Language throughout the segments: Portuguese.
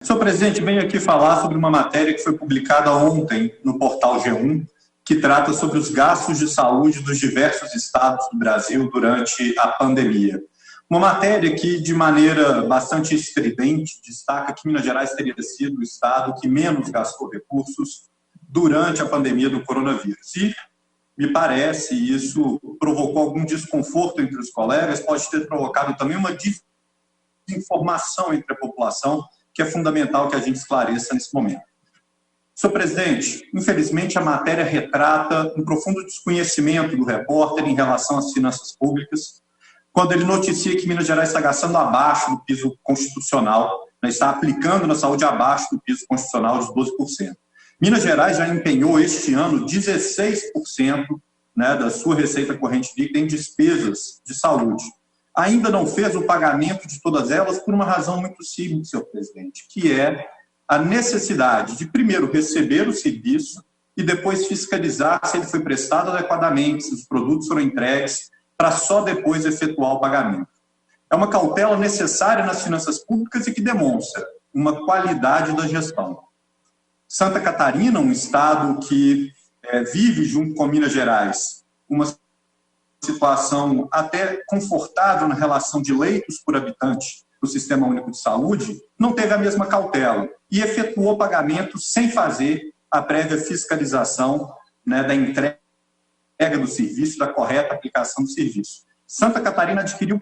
Senhor presidente, venho aqui falar sobre uma matéria que foi publicada ontem no portal G1, que trata sobre os gastos de saúde dos diversos estados do Brasil durante a pandemia. Uma matéria que, de maneira bastante estridente, destaca que Minas Gerais teria sido o estado que menos gastou recursos durante a pandemia do coronavírus. E, me parece, isso provocou algum desconforto entre os colegas, pode ter provocado também uma desinformação entre a população, que é fundamental que a gente esclareça nesse momento. Senhor presidente, infelizmente a matéria retrata um profundo desconhecimento do repórter em relação às finanças públicas, quando ele noticia que Minas Gerais está gastando abaixo do piso constitucional, está aplicando na saúde abaixo do piso constitucional de 12%. Minas Gerais já empenhou este ano 16% da sua receita corrente líquida em despesas de saúde. Ainda não fez o pagamento de todas elas por uma razão muito simples, senhor presidente, que é a necessidade de, primeiro, receber o serviço e depois fiscalizar se ele foi prestado adequadamente, se os produtos foram entregues, para só depois efetuar o pagamento. É uma cautela necessária nas finanças públicas e que demonstra uma qualidade da gestão. Santa Catarina, um estado que vive, junto com Minas Gerais, uma situação até confortável na relação de leitos por habitante do Sistema Único de Saúde, não teve a mesma cautela e efetuou pagamento sem fazer a prévia fiscalização da entrega do serviço, da correta aplicação do serviço. Santa Catarina adquiriu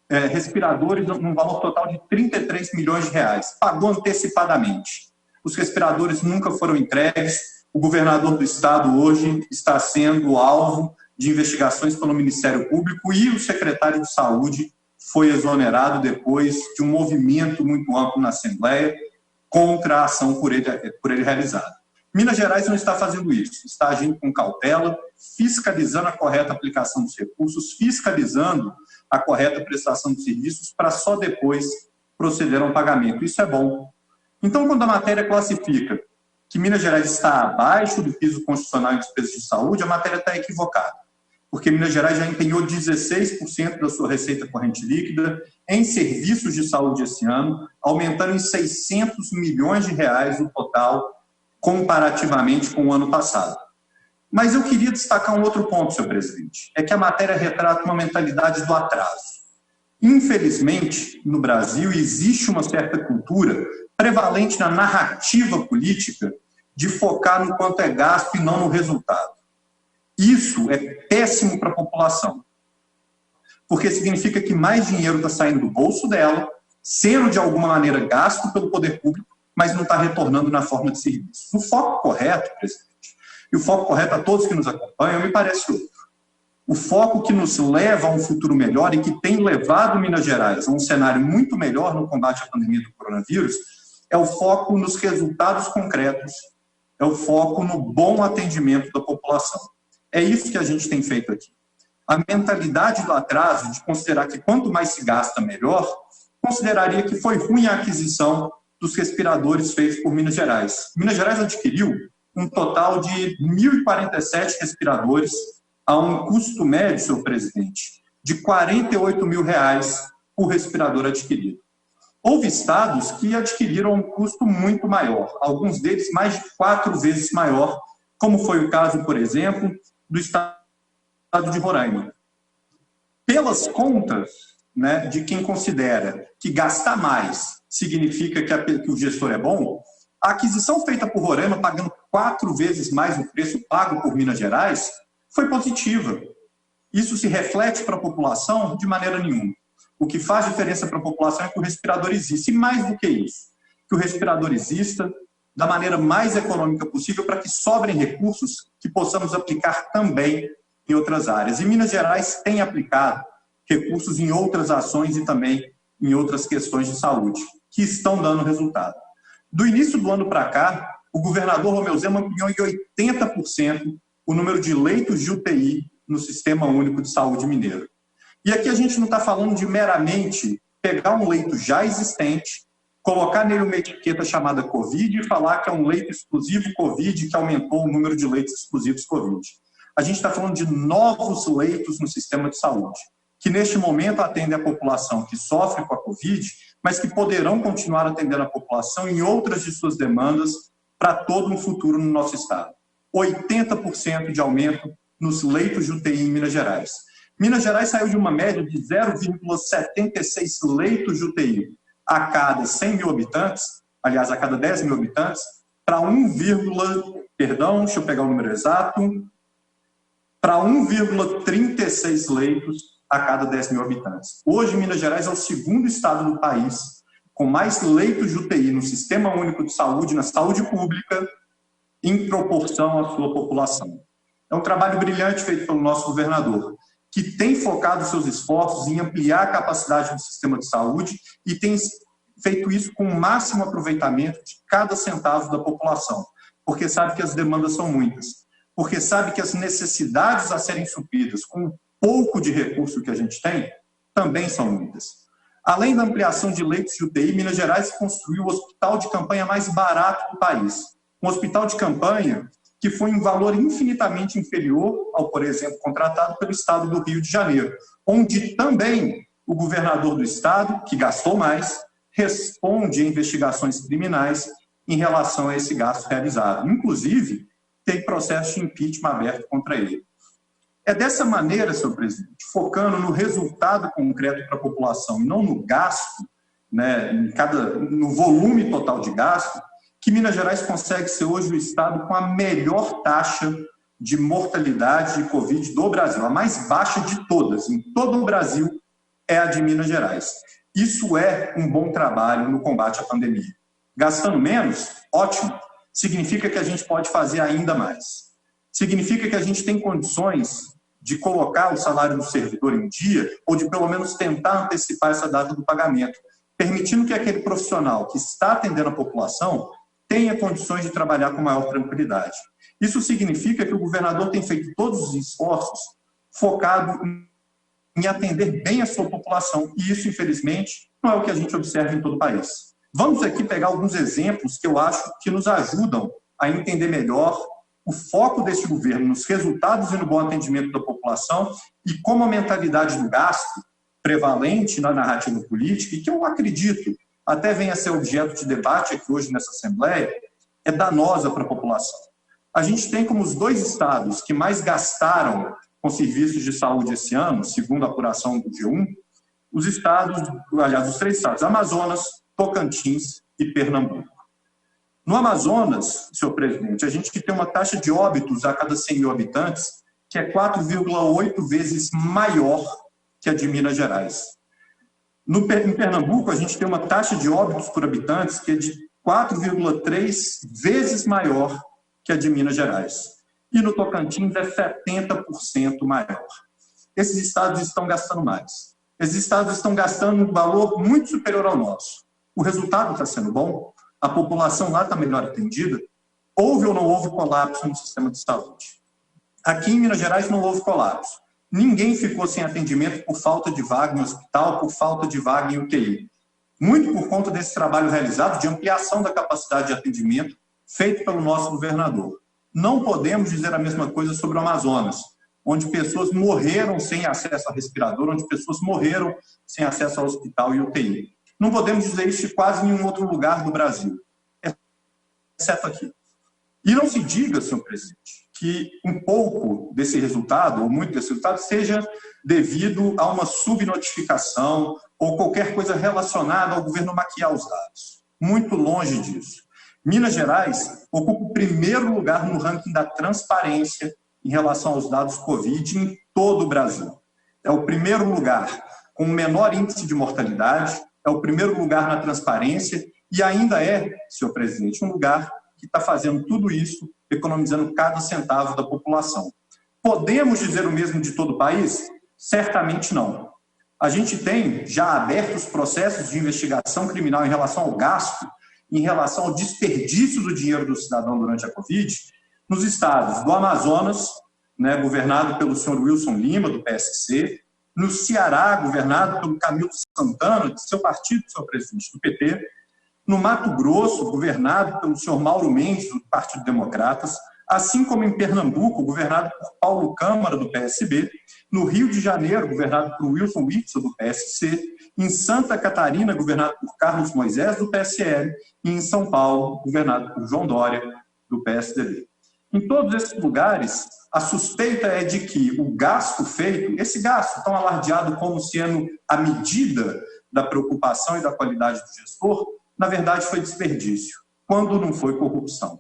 respiradores num valor total de 33 milhões de reais, pagou antecipadamente. Os respiradores nunca foram entregues, o governador do estado hoje está sendo alvo de investigações pelo Ministério Público e o secretário de Saúde foi exonerado depois de um movimento muito amplo na Assembleia contra a ação por ele realizada. Minas Gerais não está fazendo isso, está agindo com cautela, fiscalizando a correta aplicação dos recursos, fiscalizando a correta prestação de serviços para só depois proceder a um pagamento. Isso é bom. Então, quando a matéria classifica que Minas Gerais está abaixo do piso constitucional em despesas de saúde, a matéria está equivocada, porque Minas Gerais já empenhou 16% da sua receita corrente líquida em serviços de saúde esse ano, aumentando em 600 milhões de reais o total comparativamente com o ano passado. Mas eu queria destacar um outro ponto, senhor presidente, é que a matéria retrata uma mentalidade do atraso. Infelizmente, no Brasil, existe uma certa cultura prevalente na narrativa política de focar no quanto é gasto e não no resultado. Isso é péssimo para a população, porque significa que mais dinheiro está saindo do bolso dela, sendo de alguma maneira gasto pelo poder público, mas não está retornando na forma de serviço. O foco correto, presidente, e o foco correto a todos que nos acompanham, me parece outro. O foco que nos leva a um futuro melhor e que tem levado Minas Gerais a um cenário muito melhor no combate à pandemia do coronavírus é o foco nos resultados concretos, é o foco no bom atendimento da população. É isso que a gente tem feito aqui. A mentalidade do atraso, de considerar que quanto mais se gasta, melhor, consideraria que foi ruim a aquisição dos respiradores feitos por Minas Gerais. Minas Gerais adquiriu um total de 1.047 respiradores a um custo médio, senhor presidente, de R$ 48 mil por respirador adquirido. Houve estados que adquiriram um custo muito maior, alguns deles mais de 4 vezes maior, como foi o caso, por exemplo, do estado de Roraima. Pelas contas de quem considera que gastar mais significa que o gestor é bom, a aquisição feita por Roraima, pagando 4 vezes mais o preço pago por Minas Gerais, foi positiva. Isso se reflete para a população de maneira nenhuma. O que faz diferença para a população é que o respirador existe. E mais do que isso, que o respirador exista da maneira mais econômica possível para que sobrem recursos que possamos aplicar também em outras áreas. E Minas Gerais tem aplicado recursos em outras ações e também em outras questões de saúde, que estão dando resultado. Do início do ano para cá, o governador Romeu Zema ampliou em 80% o número de leitos de UTI no Sistema Único de Saúde mineiro. E aqui a gente não está falando de meramente pegar um leito já existente, colocar nele uma etiqueta chamada Covid e falar que é um leito exclusivo Covid, que aumentou o número de leitos exclusivos Covid. A gente está falando de novos leitos no sistema de saúde, que neste momento atendem a população que sofre com a Covid, mas que poderão continuar atendendo a população em outras de suas demandas para todo um futuro no nosso estado. 80% de aumento nos leitos de UTI em Minas Gerais. Minas Gerais saiu de uma média de 0,76 leitos de UTI a cada 100 mil habitantes, aliás, a cada 10 mil habitantes, para deixa eu pegar o número exato, para 1,36 leitos a cada 10 mil habitantes. Hoje, Minas Gerais é o segundo estado do país com mais leitos de UTI no Sistema Único de Saúde, na saúde pública, em proporção à sua população. É um trabalho brilhante feito pelo nosso governador, que tem focado seus esforços em ampliar a capacidade do sistema de saúde e tem feito isso com o máximo aproveitamento de cada centavo da população, porque sabe que as demandas são muitas, porque sabe que as necessidades a serem supridas com o pouco de recurso que a gente tem também são muitas. Além da ampliação de leitos de UTI, Minas Gerais construiu o hospital de campanha mais barato do país. Um hospital de campanha que foi em valor infinitamente inferior ao, por exemplo, contratado pelo Estado do Rio de Janeiro, onde também o governador do Estado, que gastou mais, responde a investigações criminais em relação a esse gasto realizado. Inclusive, tem processo de impeachment aberto contra ele. É dessa maneira, senhor presidente, focando no resultado concreto para a população e não no gasto, né, no volume total de gasto, que Minas Gerais consegue ser hoje o estado com a melhor taxa de mortalidade de Covid do Brasil, a mais baixa de todas, em todo o Brasil, é a de Minas Gerais. Isso é um bom trabalho no combate à pandemia. Gastando menos, ótimo, significa que a gente pode fazer ainda mais. Significa que a gente tem condições de colocar o salário do servidor em dia, ou de pelo menos tentar antecipar essa data do pagamento, permitindo que aquele profissional que está atendendo a população tenha condições de trabalhar com maior tranquilidade. Isso significa que o governador tem feito todos os esforços focado em atender bem a sua população, e isso, infelizmente, não é o que a gente observa em todo o país. Vamos aqui pegar alguns exemplos que eu acho que nos ajudam a entender melhor o foco desse governo nos resultados e no bom atendimento da população e como a mentalidade do gasto prevalente na narrativa política, e que eu acredito até venha a ser objeto de debate aqui hoje nessa Assembleia, é danosa para a população. A gente tem como os dois estados que mais gastaram com serviços de saúde esse ano, segundo a apuração do G1, os três estados, Amazonas, Tocantins e Pernambuco. No Amazonas, senhor presidente, a gente tem uma taxa de óbitos a cada 100 mil habitantes que é 4,8 vezes maior que a de Minas Gerais. Em Pernambuco, a gente tem uma taxa de óbitos por habitantes que é de 4,3 vezes maior que a de Minas Gerais. E no Tocantins é 70% maior. Esses estados estão gastando mais. Esses estados estão gastando um valor muito superior ao nosso. O resultado está sendo bom? A população lá está melhor atendida? Houve ou não houve colapso no sistema de saúde? Aqui em Minas Gerais não houve colapso. Ninguém ficou sem atendimento por falta de vaga em hospital, por falta de vaga em UTI. Muito por conta desse trabalho realizado de ampliação da capacidade de atendimento feito pelo nosso governador. Não podemos dizer a mesma coisa sobre o Amazonas, onde pessoas morreram sem acesso a respirador, onde pessoas morreram sem acesso ao hospital e UTI. Não podemos dizer isso de quase nenhum outro lugar do Brasil, exceto aqui. E não se diga, senhor presidente, que um pouco desse resultado, ou muito desse resultado, seja devido a uma subnotificação ou qualquer coisa relacionada ao governo maquiar os dados. Muito longe disso. Minas Gerais ocupa o primeiro lugar no ranking da transparência em relação aos dados Covid em todo o Brasil. É o primeiro lugar com o menor índice de mortalidade, é o primeiro lugar na transparência e ainda é, senhor presidente, um lugar que está fazendo tudo isso, economizando cada centavo da população. Podemos dizer o mesmo de todo o país? Certamente não. A gente tem já abertos processos de investigação criminal em relação ao gasto, em relação ao desperdício do dinheiro do cidadão durante a Covid, nos estados do Amazonas, né, governado pelo senhor Wilson Lima, do PSC, no Ceará, governado pelo Camilo Santana, do seu partido, senhor presidente, do PT, no Mato Grosso, governado pelo senhor Mauro Mendes, do Partido Democratas, assim como em Pernambuco, governado por Paulo Câmara, do PSB, no Rio de Janeiro, governado por Wilson Witzel, do PSC, em Santa Catarina, governado por Carlos Moisés, do PSL, e em São Paulo, governado por João Dória, do PSDB. Em todos esses lugares, a suspeita é de que o gasto feito, esse gasto tão alardeado como sendo a medida da preocupação e da qualidade do gestor, na verdade foi desperdício, quando não foi corrupção.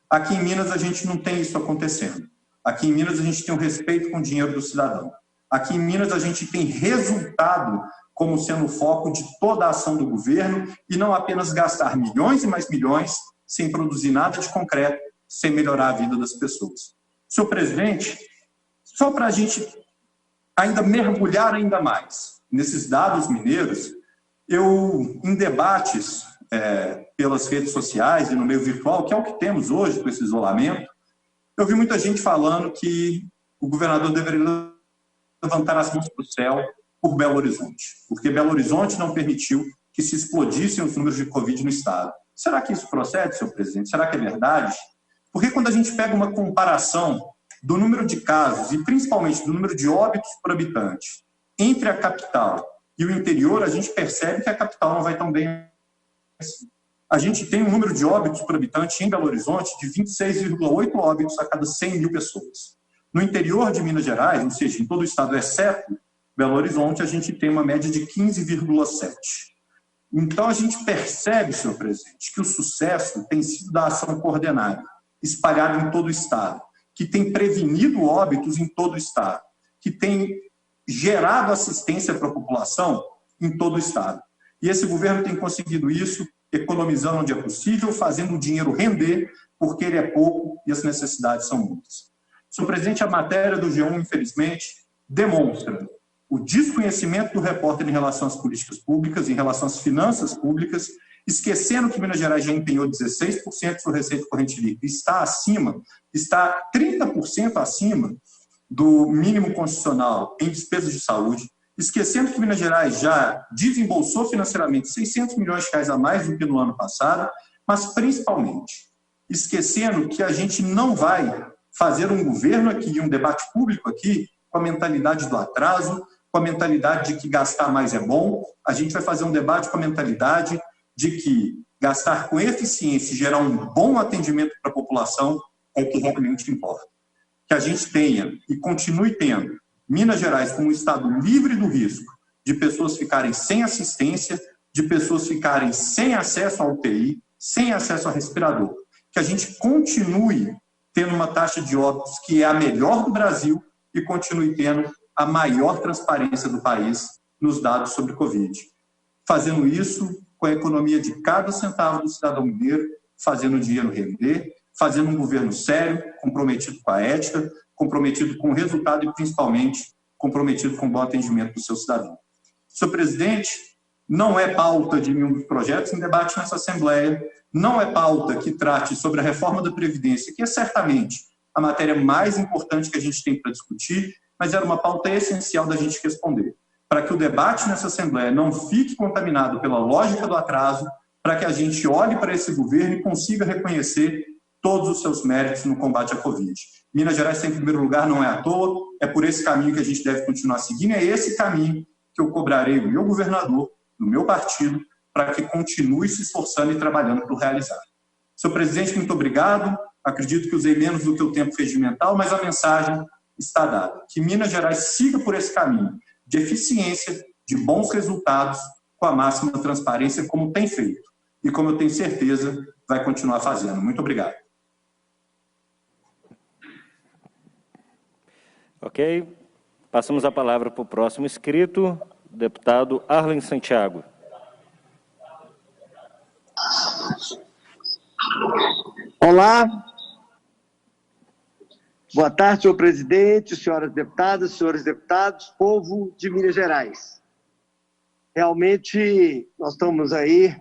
Aqui em Minas a gente não tem isso acontecendo. Aqui em Minas a gente tem o respeito com o dinheiro do cidadão. Aqui em Minas a gente tem resultado como sendo o foco de toda a ação do governo e não apenas gastar milhões e mais milhões sem produzir nada de concreto, sem melhorar a vida das pessoas. Senhor presidente, só para a gente ainda mergulhar ainda mais nesses dados mineiros, eu, em debates pelas redes sociais e no meio virtual, que é o que temos hoje com esse isolamento, eu vi muita gente falando que o governador deveria levantar as mãos para o céu por Belo Horizonte, porque Belo Horizonte não permitiu que se explodissem os números de Covid no estado. Será que isso procede, senhor presidente? Será que é verdade? Porque quando a gente pega uma comparação do número de casos e principalmente do número de óbitos por habitante entre a capital e o interior, a gente percebe que a capital não vai tão bem assim. A gente tem um número de óbitos por habitante em Belo Horizonte de 26,8 óbitos a cada 100 mil pessoas. No interior de Minas Gerais, ou seja, em todo o estado, exceto Belo Horizonte, a gente tem uma média de 15,7. Então, a gente percebe, senhor presidente, que o sucesso tem sido da ação coordenada, espalhada em todo o estado, que tem prevenido óbitos em todo o estado, que tem gerado assistência para a população em todo o estado. E esse governo tem conseguido isso, economizando onde é possível, fazendo o dinheiro render, porque ele é pouco e as necessidades são muitas. Senhor presidente, a matéria do G1, infelizmente, demonstra o desconhecimento do repórter em relação às políticas públicas, em relação às finanças públicas, esquecendo que Minas Gerais já empenhou 16% de sua receita corrente líquida, está 30% acima do mínimo constitucional em despesas de saúde, esquecendo que Minas Gerais já desembolsou financeiramente 600 milhões de reais a mais do que no ano passado, mas principalmente esquecendo que a gente não vai fazer um governo aqui, um debate público aqui, com a mentalidade do atraso, com a mentalidade de que gastar mais é bom. A gente vai fazer um debate com a mentalidade de que gastar com eficiência e gerar um bom atendimento para a população é o que realmente importa. Que a gente tenha e continue tendo Minas Gerais como um estado livre do risco de pessoas ficarem sem assistência, de pessoas ficarem sem acesso à UTI, sem acesso a respirador. Que a gente continue tendo uma taxa de óbitos que é a melhor do Brasil e continue tendo a maior transparência do país nos dados sobre Covid. Fazendo isso com a economia de cada centavo do cidadão mineiro, fazendo o dinheiro render, fazendo um governo sério, comprometido com a ética, comprometido com o resultado e, principalmente, comprometido com o bom atendimento do seu cidadão. Senhor presidente, não é pauta de nenhum dos projetos em debate nessa Assembleia, não é pauta que trate sobre a reforma da Previdência, que é certamente a matéria mais importante que a gente tem para discutir, mas era uma pauta essencial da gente responder, para que o debate nessa Assembleia não fique contaminado pela lógica do atraso, para que a gente olhe para esse governo e consiga reconhecer todos os seus méritos no combate à Covid. Minas Gerais está em primeiro lugar, não é à toa, é por esse caminho que a gente deve continuar seguindo, é esse caminho que eu cobrarei do meu governador, do meu partido, para que continue se esforçando e trabalhando para o realizar. Senhor presidente, muito obrigado. Acredito que usei menos do que o tempo regimental, mas a mensagem está dada. Que Minas Gerais siga por esse caminho de eficiência, de bons resultados, com a máxima transparência, como tem feito. E como eu tenho certeza, vai continuar fazendo. Muito obrigado. Ok. Passamos a palavra para o próximo inscrito, o deputado Arlen Santiago. Olá. Boa tarde, senhor presidente, senhoras deputadas, senhores deputados, povo de Minas Gerais. Realmente, nós estamos aí